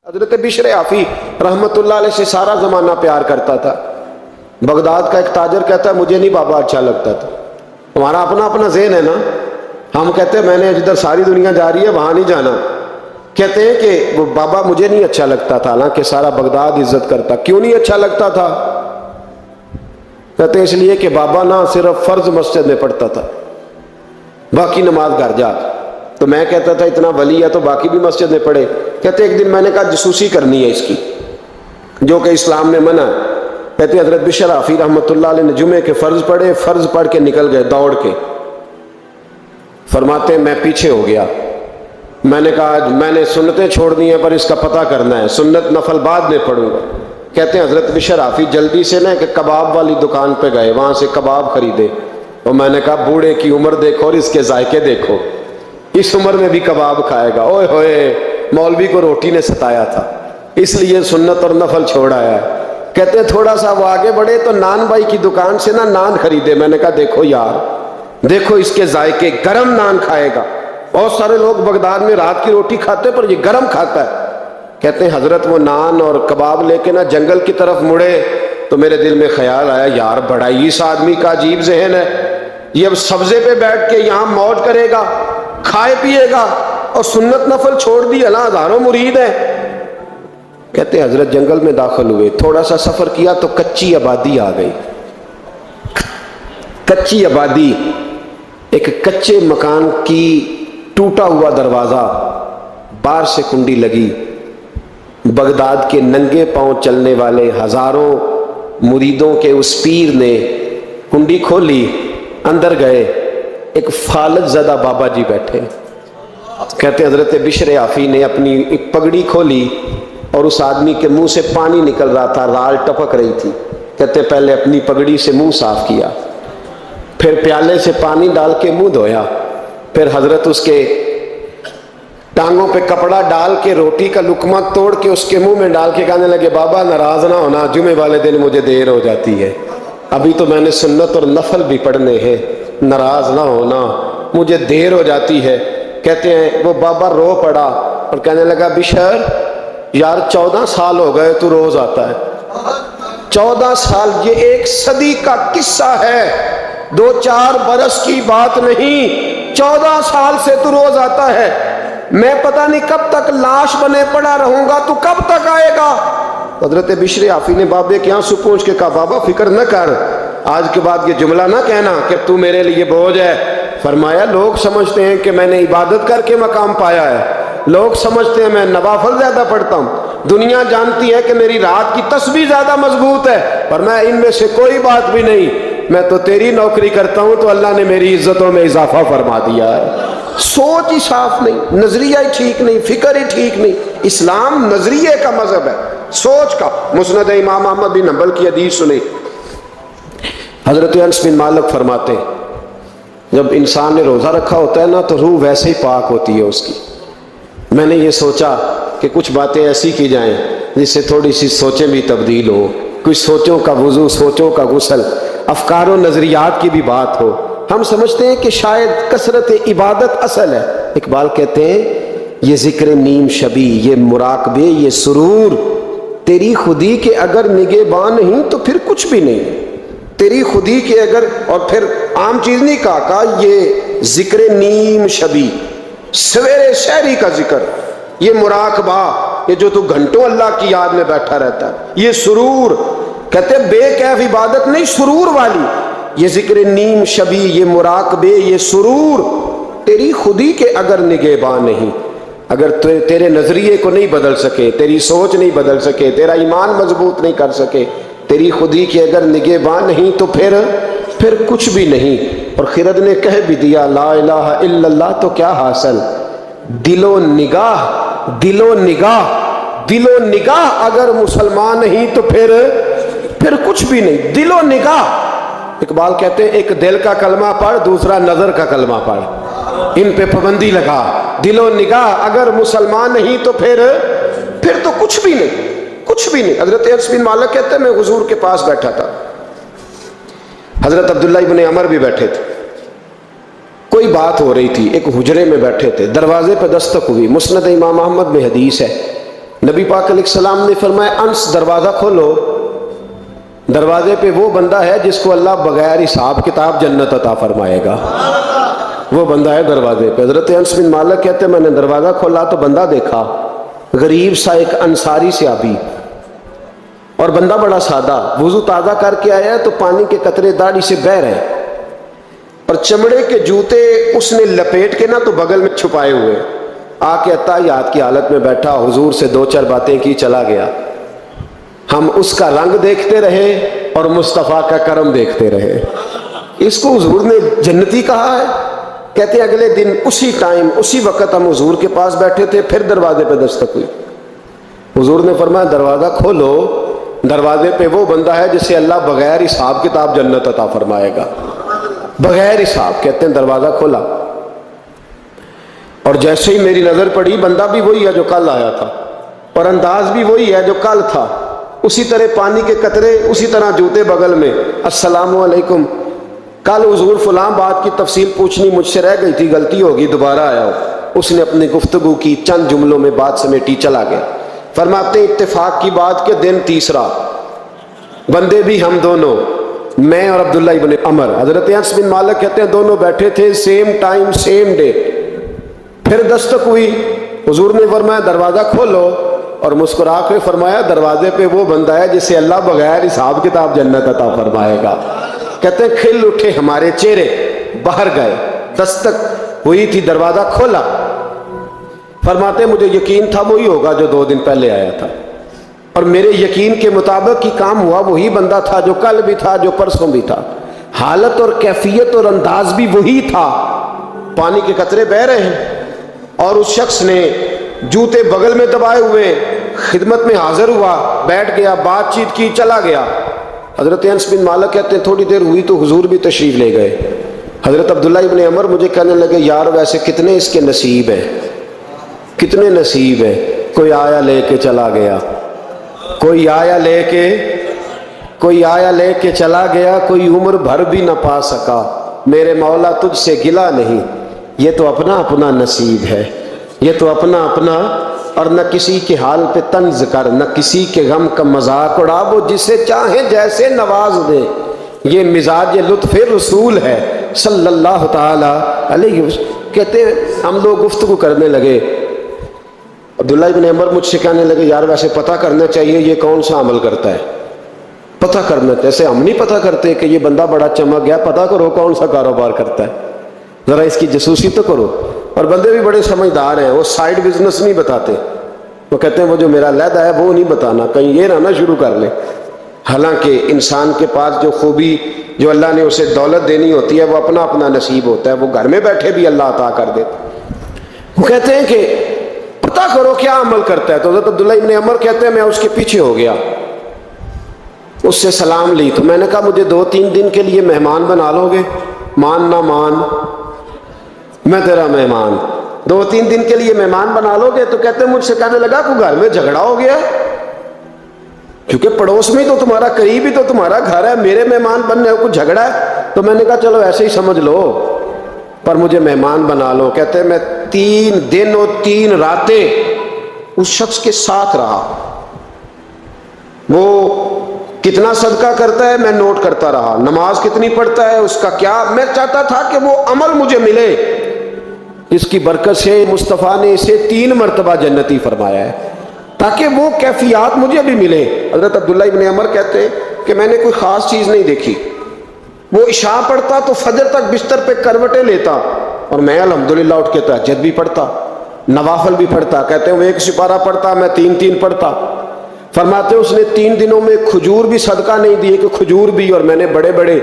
حضرت بشر عافی رحمۃ اللہ علیہ سے سارا زمانہ پیار کرتا تھا۔ بغداد کا ایک تاجر کہتا ہے مجھے نہیں بابا اچھا لگتا تھا۔ ہمارا اپنا اپنا ذہن ہے نا، ہم کہتے ہیں میں نے جدھر ساری دنیا جا رہی ہے وہاں نہیں جانا۔ کہتے ہیں کہ وہ بابا مجھے نہیں اچھا لگتا تھا، حالانکہ سارا بغداد عزت کرتا۔ کیوں نہیں اچھا لگتا تھا؟ کہتے ہیں اس لیے کہ بابا نہ صرف فرض مسجد میں پڑھتا تھا، باقی نماز گھر جا۔ تو میں کہتا تھا اتنا ولی ہے تو باقی بھی مسجد میں پڑھے۔ کہتے ایک دن میں نے کہا جاسوسی کرنی ہے اس کی، جو کہ اسلام نے منع ہے۔ کہتے حضرت بشر عافی رحمۃ اللہ علیہ نے جمعے کے فرض پڑھے، فرض پڑھ کے نکل گئے دوڑ کے۔ فرماتے ہیں میں پیچھے ہو گیا، میں نے کہا میں نے سنتیں چھوڑ دی ہیں پر اس کا پتہ کرنا ہے، سنت نفل بعد میں پڑھوں گا۔ کہتے ہیں حضرت بشر عافی جلدی سے نا کہ کباب والی دکان پہ گئے، وہاں سے کباب خریدے۔ اور میں نے کہا بوڑھے کی عمر دیکھو اور اس کے ذائقے دیکھو، اس عمر میں بھی کباب کھائے گا۔ اوئے ہوئے، مولوی کو روٹی نے ستایا تھا، اس لیے سنت اور نفل چھوڑ آیا ہے۔ کہتے ہیں تھوڑا سا وہ آگے بڑھے تو نان بھائی کی دکان سے نا نان خریدے۔ میں نے کہا دیکھو یار، دیکھو اس کے ذائقے، گرم نان کھائے گا۔ بہت سارے لوگ بغداد میں رات کی روٹی کھاتے پر یہ گرم کھاتا ہے۔ کہتے ہیں حضرت وہ نان اور کباب لے کے نا جنگل کی طرف مڑے تو میرے دل میں خیال آیا یار بڑا ہی اس آدمی کا عجیب ذہن ہے، یہ اب سبزے پہ بیٹھ کے یہاں موج کرے گا، کھائے پیے گا، اور سنت نفل چھوڑ دی، اللہ ہزاروں مرید ہیں۔ کہتے ہیں حضرت جنگل میں داخل ہوئے، تھوڑا سا سفر کیا تو کچی آبادی آ گئی۔ کچی آبادی، ایک کچے مکان کی ٹوٹا ہوا دروازہ، باہر سے کنڈی لگی۔ بغداد کے ننگے پاؤں چلنے والے ہزاروں مریدوں کے اس پیر نے کنڈی کھولی، اندر گئے، ایک فالج زدہ بابا جی بیٹھے۔ کہتے حضرت بشر عافی نے اپنی ایک پگڑی کھولی اور اس آدمی کے منہ سے پانی نکل رہا تھا، رال ٹپک رہی تھی۔ کہتے پہلے اپنی پگڑی سے منہ صاف کیا، پھر پیالے سے پانی ڈال کے منہ دھویا، پھر حضرت اس کے ٹانگوں پہ کپڑا ڈال کے روٹی کا لقمہ توڑ کے اس کے منہ میں ڈال کے کہنے لگے بابا ناراض نہ ہونا، جمعے والے دن مجھے دیر ہو جاتی ہے، ابھی تو میں نے سنت اور نفل بھی پڑھنے ہیں، ناراض نہ ہونا، مجھے دیر ہو جاتی ہے۔ کہتے ہیں وہ بابا رو پڑا اور کہنے لگا بشر یار 14 سال ہو گئے تو روز آتا ہے، 14 سال، یہ 1 صدی کا قصہ ہے، 2-4 برس کی بات نہیں، 14 سال سے تو روز آتا ہے۔ میں پتہ نہیں کب تک لاش بنے پڑا رہوں گا، تو کب تک آئے گا؟ حضرت بشر عافی نے بابے کے آنسو پوچھ کے کہا بابا فکر نہ کر، آج کے بعد یہ جملہ نہ کہنا کہ تو میرے لیے بوجھ ہے۔ فرمایا لوگ سمجھتے ہیں کہ میں نے عبادت کر کے مقام پایا ہے، لوگ سمجھتے ہیں میں نوافل زیادہ پڑھتا ہوں، دنیا جانتی ہے کہ میری رات کی تسبیح زیادہ مضبوط ہے، پر میں ان میں سے کوئی بات بھی نہیں، میں تو تیری نوکری کرتا ہوں تو اللہ نے میری عزتوں میں اضافہ فرما دیا ہے۔ سوچ ہی صاف نہیں، نظریہ ہی ٹھیک نہیں، فکر ہی ٹھیک نہیں۔ اسلام نظریے کا مذہب ہے، سوچ کا۔ مسند امام احمد بن حنبل کی حدیث سنی، حضرت انس بن مالک فرماتے ہیں جب انسان نے روزہ رکھا ہوتا ہے نا تو روح ویسے ہی پاک ہوتی ہے اس کی۔ میں نے یہ سوچا کہ کچھ باتیں ایسی کی جائیں جس سے تھوڑی سی سوچیں بھی تبدیل ہو، کچھ سوچوں کا وضو، سوچوں کا غسل، افکار و نظریات کی بھی بات ہو۔ ہم سمجھتے ہیں کہ شاید کثرت عبادت اصل ہے۔ اقبال کہتے ہیں یہ ذکر نیم شبی، یہ مراقبے، یہ سرور، تیری خودی کے اگر نگہباں نہیں تو پھر کچھ بھی نہیں، تیری خودی کے اگر، اور پھر عام چیز نہیں کہا یہ ذکر نیم شبی، سویرے شہری کا ذکر، یہ مراقبہ، یہ جو تو گھنٹوں اللہ کی یاد میں بیٹھا رہتا ہے، یہ سرور، کہتے بے کیف عبادت نہیں، سرور والی، یہ ذکر نیم شبی، یہ مراقبے، یہ سرور، تیری خودی کے اگر نگہباں نہیں، اگر تیرے نظریے کو نہیں بدل سکے، تیری سوچ نہیں بدل سکے، تیرا ایمان مضبوط نہیں کر سکے، تیری خودی کے اگر نگہباں نہیں تو پھر کچھ بھی نہیں۔ اور خرد نے کہہ بھی دیا لا الہ الا اللہ تو کیا حاصل، دل و نگاہ، دل و نگاہ، دل و نگاہ اگر مسلمان نہیں تو پھر کچھ بھی نہیں، دل و نگاہ۔ اقبال کہتے ہیں ایک دل کا کلمہ پڑھ، دوسرا نظر کا کلمہ پڑھ، ان پہ پابندی لگا۔ دل و نگاہ اگر مسلمان نہیں تو پھر تو کچھ بھی نہیں، کچھ بھی نہیں۔ حضرت انس بن مالک کہتے ہیں میں حضور کے پاس بیٹھا تھا، حضرت عبداللہ ابن عمر بھی بیٹھے تھے، کوئی بات ہو رہی تھی، ایک حجرے میں بیٹھے تھے، دروازے پہ دستک ہوئی، مسند امام احمد میں حدیث ہے، نبی پاک علیہ السلام نے فرمایا انس دروازہ کھولو، دروازے پہ وہ بندہ ہے جس کو اللہ بغیر حساب کتاب جنت عطا فرمائے گا، وہ بندہ ہے دروازے پہ۔ حضرت انس بن مالک کہتے ہیں میں نے دروازہ کھولا تو بندہ دیکھا، غریب سا ایک انصاری صحابی، اور بندہ بڑا سادہ، وضو تازہ کر کے آیا ہے تو پانی کے قطرے داڑھی سے بہہ رہے ہیں، اور چمڑے کے جوتے اس نے لپیٹ کے نا تو بغل میں چھپائے ہوئے، آ کے اتحیات کی حالت میں بیٹھا، حضور سے دو چار باتیں کی، چلا گیا۔ ہم اس کا رنگ دیکھتے رہے اور مصطفیٰ کا کرم دیکھتے رہے۔ اس کو حضور نے جنتی کہا ہے۔ کہتے ہیں اگلے دن اسی ٹائم اسی وقت ہم حضور کے پاس بیٹھے تھے، پھر دروازے پہ دستک ہوئی، حضور نے فرمایا دروازہ کھولو، دروازے پہ وہ بندہ ہے جسے اللہ بغیر حساب کتاب جنت عطا فرمائے گا، بغیر حساب۔ کہتے ہیں دروازہ کھولا، اور جیسے ہی میری نظر پڑی بندہ بھی وہی ہے جو کل آیا تھا، اور انداز بھی وہی ہے جو کل تھا، اسی طرح پانی کے قطرے، اسی طرح جوتے بغل میں، السلام علیکم، کل حضور فلاں بات کی تفصیل پوچھنی مجھ سے رہ گئی تھی، غلطی ہوگی، دوبارہ آیا ہو۔ اس نے اپنی گفتگو کی، چند جملوں میں بات سمیٹی، چلا گیا۔ فرماتے ہیں اتفاق کی بات کے دن تیسرا، بندے بھی ہم دونوں، میں اور عبداللہ ابن عمر، حضرت انس بن مالک کہتے ہیں دونوں بیٹھے تھے، سیم ٹائم سیم ڈے۔ پھر دستک ہوئی، حضور نے فرمایا دروازہ کھولو، اور مسکرا کے فرمایا دروازے پہ وہ بندہ ہے جسے اللہ بغیر حساب کتاب جنت عطا فرمائے گا۔ کہتے ہیں کھل اٹھے ہمارے چہرے، باہر گئے، دستک ہوئی تھی، دروازہ کھولا۔ فرماتے ہیں مجھے یقین تھا وہی ہوگا جو 2 دن پہلے آیا تھا، اور میرے یقین کے مطابق ہی کام ہوا، وہی بندہ تھا جو کل بھی تھا، جو پرسوں بھی تھا، حالت اور کیفیت اور انداز بھی وہی تھا۔ پانی کے قطرے بہہ رہے ہیں، اور اس شخص نے جوتے بغل میں دبائے ہوئے خدمت میں حاضر ہوا، بیٹھ گیا، بات چیت کی، چلا گیا۔ حضرت انس بن مالک کہتے ہیں تھوڑی دیر ہوئی تو حضور بھی تشریف لے گئے۔ حضرت عبداللہ ابن عمر مجھے کہنے لگے یار ویسے کتنے اس کے نصیب ہیں، کتنے نصیب ہیں، کوئی آیا لے کے چلا گیا، کوئی آیا لے کے چلا گیا، کوئی عمر بھر بھی نہ پا سکا، میرے مولا تجھ سے گلا نہیں، یہ تو اپنا اپنا نصیب ہے، یہ تو اپنا اپنا، اور نہ کسی کے حال پہ طنز کر، نہ کسی کے غم کا مذاق اڑا، وہ جسے چاہے جیسے نواز دے، یہ مزاج لطف رسول ہے صلی اللہ تعالی علیہ وسلم۔ کہتے ہیں ہم لوگ گفتگو کرنے لگے، عبداللہ ابن عمر مجھ سے کہنے لگے یار ویسے پتہ کرنا چاہیے یہ کون سا عمل کرتا ہے، پتہ کرنا، جیسے ہم نہیں پتہ کرتے کہ یہ بندہ بڑا چمک گیا، پتہ کرو کون سا کاروبار کرتا ہے، ذرا اس کی جاسوسی تو کرو۔ اور بندے بھی بڑے سمجھدار ہیں، وہ سائیڈ بزنس نہیں بتاتے، وہ کہتے ہیں وہ جو میرا علیحدہ ہے وہ نہیں بتانا، کہیں یہ نہ شروع کر لے۔ حالانکہ انسان کے پاس جو خوبی، جو اللہ نے اسے دولت دینی ہوتی ہے، وہ اپنا اپنا نصیب ہوتا ہے، وہ گھر میں بیٹھے بھی اللہ عطا کر دیتا۔ وہ کہتے ہیں کہ پتہ کرو کیا عمل کرتا ہے، تو حضرت عبداللہ ابن عمر کہتے ہیں میں اس کے پیچھے ہو گیا، اس سے سلام لی، تو میں نے کہا مجھے 2-3 دن کے لیے مہمان بنا لو گے، مان نہ مان میں تیرا مہمان، 2-3 دن کے لیے مہمان بنا لو گے؟ تو کہتے ہیں مجھ سے کہنے لگا کوئی گھر میں جھگڑا ہو گیا، کیونکہ پڑوس میں تو تمہارا قریب ہی تو تمہارا گھر ہے، میرے مہمان بننے کو جھگڑا ہے؟ تو میں نے کہا چلو ایسے ہی سمجھ لو، پر مجھے مہمان بنا لو۔ کہتے ہیں میں 3 دن اور 3 راتیں اس شخص کے ساتھ رہا، وہ کتنا صدقہ کرتا ہے میں نوٹ کرتا رہا، نماز کتنی پڑھتا ہے، اس کا کیا، میں چاہتا تھا کہ وہ عمل مجھے ملے، اس کی برکت سے مصطفیٰ نے اسے 3 مرتبہ جنتی فرمایا ہے تاکہ وہ کیفیات مجھے بھی ملے۔ حضرت عبداللہ ابن عمر کہتے ہیں کہ میں نے کوئی خاص چیز نہیں دیکھی، وہ عشاء پڑھتا تو فجر تک بستر پہ کروٹیں لیتا، اور میں الحمدللہ اٹھ کے تہجد بھی پڑھتا، نوافل بھی پڑھتا۔ کہتے ہیں وہ 1 سپارہ پڑھتا، میں 3 پڑھتا۔ فرماتے ہیں اس نے 3 دنوں میں کھجور بھی صدقہ نہیں دیے کہ کھجور بھی، اور میں نے بڑے بڑے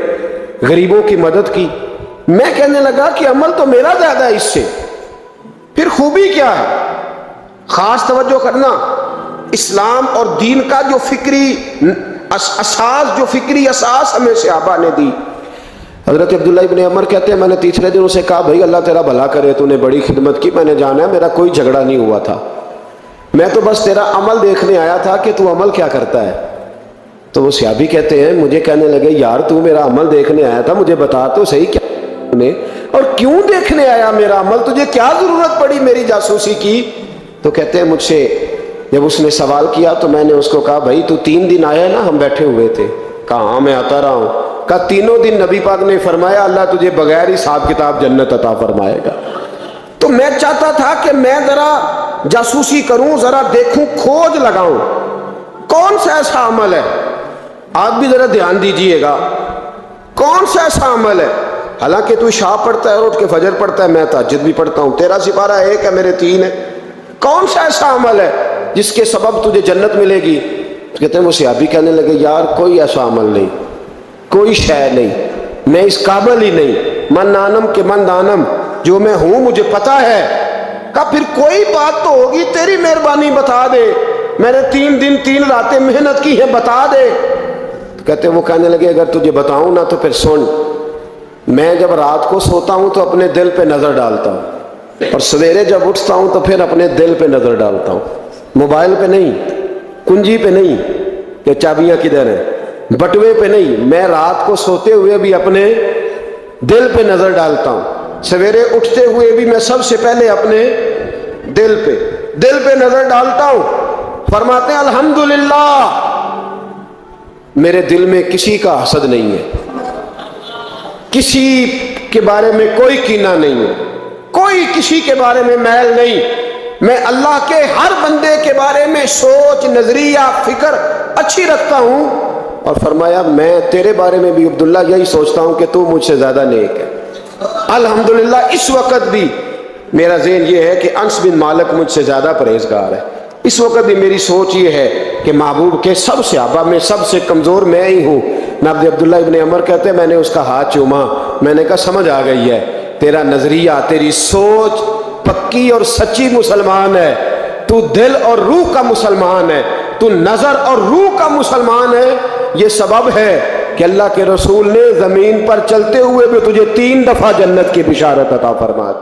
غریبوں کی مدد کی۔ میں کہنے لگا کہ عمل تو میرا زیادہ ہے اس سے، پھر خوبی کیا ہے؟ خاص توجہ کرنا، اسلام اور دین کا جو فکری اساس ہمیں صحابہ نے دی۔ حضرت عبداللہ ابن عمر کہتے ہیں میں نے 3 دن اسے کہا بھائی اللہ تیرا بھلا کرے، تو نے بڑی خدمت کی، میں نے جانا ہے میرا کوئی جھگڑا نہیں ہوا تھا، میں تو بس تیرا عمل دیکھنے آیا تھا کہ تو عمل کیا کرتا ہے۔ تو وہ صحابی کہتے ہیں مجھے کہنے لگے یار تو میرا عمل دیکھنے آیا تھا، مجھے بتا تو صحیح کیا نے، اور کیوں دیکھنے آیا میرا عمل، تجھے کیا ضرورت پڑی میری جاسوسی کی؟ تو کہتے ہیں مجھ سے جب اس نے سوال کیا تو میں نے اس کو کہا بھائی تو 3 دن آیا نا ہم بیٹھے ہوئے تھے؟ کہا ہاں میں آتا رہا ہوں۔ کہا تینوں دن نبی پاک نے فرمایا اللہ تجھے بغیر حساب کتاب جنت عطا فرمائے گا۔ تو میں چاہتا تھا کہ میں ذرا جاسوسی کروں، ذرا دیکھوں، کھوج لگاؤں کون سا ایسا عمل ہے، آپ بھی ذرا دھیان دیجئے گا، کون سا ایسا عمل ہے، حالانکہ تو عشاء پڑھتا ہے اور اٹھ کے فجر پڑھتا ہے، میں تہجد بھی پڑھتا ہوں، تیرا سپارہ 1 ہے میرے 3 ہے، کون سا ایسا عمل ہے جس کے سبب تجھے جنت ملے گی؟ کہتے ہیں وہ صحابی کہنے لگے یار کوئی ایسا عمل نہیں، کوئی شے نہیں، میں اس قابل ہی نہیں، من نانم کے من دانم، جو میں ہوں مجھے پتا ہے۔ کہا پھر کوئی بات تو ہوگی، تیری مہربانی بتا دے، میں نے 3 دن 3 راتیں محنت کی ہے، بتا دے۔ کہتے وہ کہنے لگے اگر تجھے بتاؤں نا تو پھر سن، میں جب رات کو سوتا ہوں تو اپنے دل پہ نظر ڈالتا ہوں، اور سویرے جب اٹھتا ہوں تو پھر اپنے دل پہ نظر ڈالتا ہوں، موبائل پہ نہیں، کنجی پہ نہیں کہ چابیاں کدھر ہیں، بٹوے پہ نہیں، میں رات کو سوتے ہوئے بھی اپنے دل پہ نظر ڈالتا ہوں، سویرے اٹھتے ہوئے بھی میں سب سے پہلے اپنے دل پہ نظر ڈالتا ہوں۔ فرماتے ہیں الحمدللہ میرے دل میں کسی کا حسد نہیں ہے، کسی کے بارے میں کوئی کینہ نہیں ہے، کوئی کسی کے بارے میں میل نہیں، میں اللہ کے ہر بندے کے بارے میں سوچ، نظریہ، فکر اچھی رکھتا ہوں۔ اور فرمایا میں تیرے بارے میں بھی عبداللہ یہی سوچتا ہوں کہ تو مجھ سے زیادہ نیک ہے۔ الحمدللہ اس وقت بھی میرا ذہن یہ ہے کہ انس بن مالک مجھ سے زیادہ پرہیزگار ہے، اس وقت بھی میری سوچ یہ ہے کہ محبوب کے سب صحابہ میں سب سے کمزور میں ہی ہوں۔ نبی عبداللہ ابن عمر کہتے ہیں میں نے اس کا ہاتھ چوما، میں نے کہا سمجھ آ گئی ہے، تیرا نظریہ، تیری سوچ پکی اور سچی مسلمان ہے، تو دل اور روح کا مسلمان ہے، تو نظر اور روح کا مسلمان ہے۔ یہ سبب ہے کہ اللہ کے رسول نے زمین پر چلتے ہوئے بھی تجھے 3 دفعہ جنت کی بشارت عطا فرما دی۔